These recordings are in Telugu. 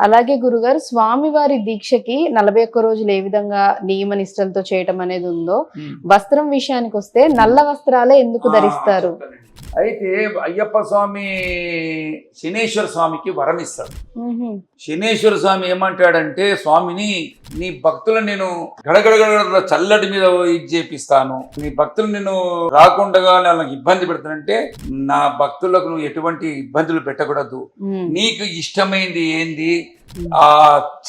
అలాగే గురుగారు స్వామివారి దీక్షకి 41 రోజులు ఏ విధంగా నియమ నిష్టలతో చేయటం అనేది ఉందో, వస్త్రం విషయానికి వస్తే నల్ల వస్త్రాలే ఎందుకు ధరిస్తారు? అయితే అయ్యప్ప స్వామి శనేశ్వర స్వామికి వరం ఇస్తాడు. శనేశ్వర స్వామి ఏమంటాడంటే, స్వామిని నీ భక్తులను నేను గడగడగడ చల్లటి మీద ఇది చేపిస్తాను, నీ భక్తులు నేను రాకుండా వాళ్ళకి ఇబ్బంది పెడతానంటే, నా భక్తులకు నువ్వు ఎటువంటి ఇబ్బందులు పెట్టకూడదు, నీకు ఇష్టమైంది ఏంది. ఆ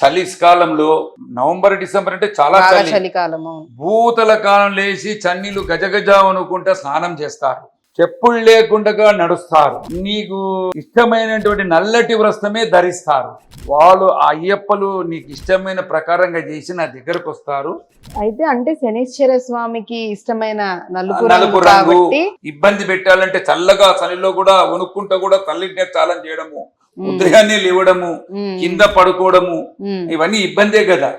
చలికాలంలో నవంబర్ డిసెంబర్ అంటే చాలా చలికాలము, భూతల కాలం లేచి చన్నీళ్ళు గజగజ అనుకుంటా స్నానం చేస్తారు, చెప్పులు లేకుండా నడుస్తారు, నీకు ఇష్టమైనటువంటి నల్లటి వస్త్రమే ధరిస్తారు. వాళ్ళు అయ్యప్పలు నీకు ఇష్టమైన ప్రకారంగా చేసి నా దగ్గరకు వస్తారు. అయితే అంటే శనీశ్వర స్వామికి ఇష్టమైన నలుపు రంగు ఇబ్బంది పెట్టాలంటే చల్లగా చలిలో కూడా వణుక్కుంటా కూడా తల్లిని చాలని చేయడము, ఉదయాన్నే లేవడము, కింద పడుకోవడము, ఇవన్నీ ఇబ్బందే కదా.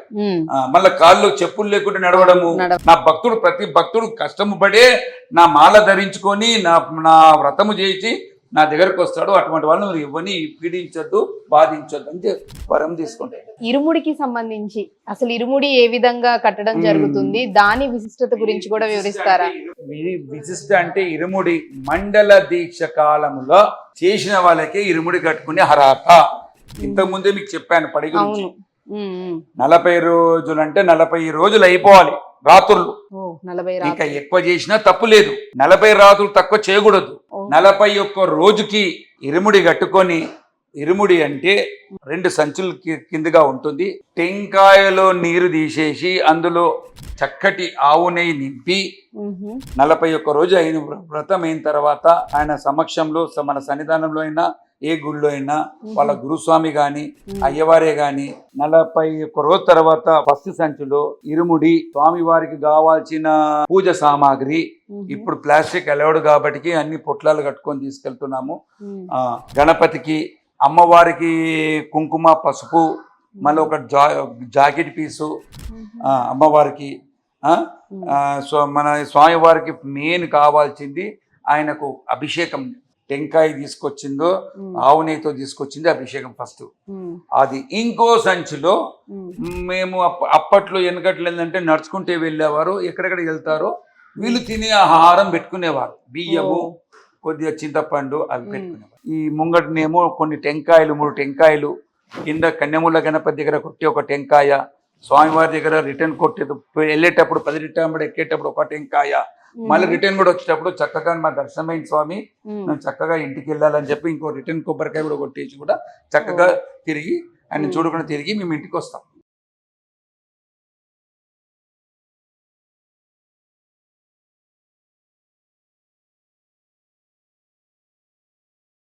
మళ్ళా కాళ్ళు చెప్పులు లేకుండా నడవడము. నా భక్తుడు ప్రతి భక్తుడు కష్టము పడే నా మాల ధరించుకొని నా వ్రతము చేసి నా దగ్గరకు వస్తాడు. అటువంటి వాళ్ళు మీరు ఇవ్వని పీడించొద్దు, బాధించొద్దు అంటే వరం తీసుకుంటే. ఇరుముడికి సంబంధించి అసలు ఇరుముడి ఏ విధంగా కట్టడం జరుగుతుంది, దాని విశిష్టత గురించి కూడా వివరిస్తారా? విశిష్ట అంటే ఇరుముడి మండల దీక్ష కాలంలో చేసిన వాళ్ళకే ఇరుముడి కట్టుకునే అర్హత. ఇంతకు ముందే మీకు చెప్పాను పడి గురించి. 40 రోజులు అంటే 40 రోజులు అయిపోవాలి రాత్రులు. ఇంకా ఎక్కువ చేసినా తప్పు లేదు. 40 రాత్రులు తక్కువ చేయకూడదు. 41 రోజుకి ఇరుముడి కట్టుకొని, ఇరుముడి అంటే 2 సంచులు కిందగా ఉంటుంది. టెంకాయలో నీరు తీసేసి అందులో చక్కటి ఆవు నెయ్యి నింపి 41 రోజు అయిన వ్రతం అయిన తర్వాత ఆయన సమక్షంలో మన సన్నిధానంలో అయినా ఏ గుళ్ళో అయినా వాళ్ళ గురుస్వామి గాని అయ్యవారే గాని 41 రోజు తర్వాత ఫస్ట్ సంచిలో ఇరుముడి, స్వామి వారికి కావాల్సిన పూజ సామాగ్రి, ఇప్పుడు ప్లాస్టిక్ అలౌడ్ కాబట్టి అన్ని పొట్లాలు కట్టుకొని తీసుకెళ్తున్నాము. గణపతికి, అమ్మవారికి కుంకుమ, పసుపు, మళ్ళీ ఒక జాకెట్ పీసు అమ్మవారికి. సో మన స్వామివారికి మెయిన్ కావాల్సింది ఆయనకు అభిషేకం. టెంకాయ తీసుకొచ్చిందో ఆవు నెయ్యితో తీసుకొచ్చింది అభిషేకం ఫస్ట్. అది ఇంకో సంచిలో మేము అప్పట్లో వెనకట్లు ఏంటంటే నడుచుకుంటే వెళ్ళేవారు, ఎక్కడెక్కడికి వెళ్తారో వీళ్ళు తినే ఆహారం పెట్టుకునేవారు. బియ్యము, కొద్దిగా చింతపండు అవి పెట్టుకునేవారు. ఈ ముంగటినేమో కొన్ని టెంకాయలు, 3 టెంకాయలు, కింద కన్యముల గణపతి దగ్గర కొట్టి ఒక టెంకాయ, స్వామివారి దగ్గర రిటర్న్ కొట్టి వెళ్ళేటప్పుడు 10 రిటర్న్ ఎక్కేటప్పుడు ఒక టెంకాయ, మళ్ళీ రిటర్న్ కూడా వచ్చేటప్పుడు చక్కగా మా దర్శనమైన స్వామి మేము చక్కగా ఇంటికి వెళ్ళాలని చెప్పి ఇంకో రిటర్న్ కొబ్బరికాయ కూడా కొట్టేసి కూడా చక్కగా తిరిగి ఆయన చూడకుండా తిరిగి మేము ఇంటికి వస్తాం.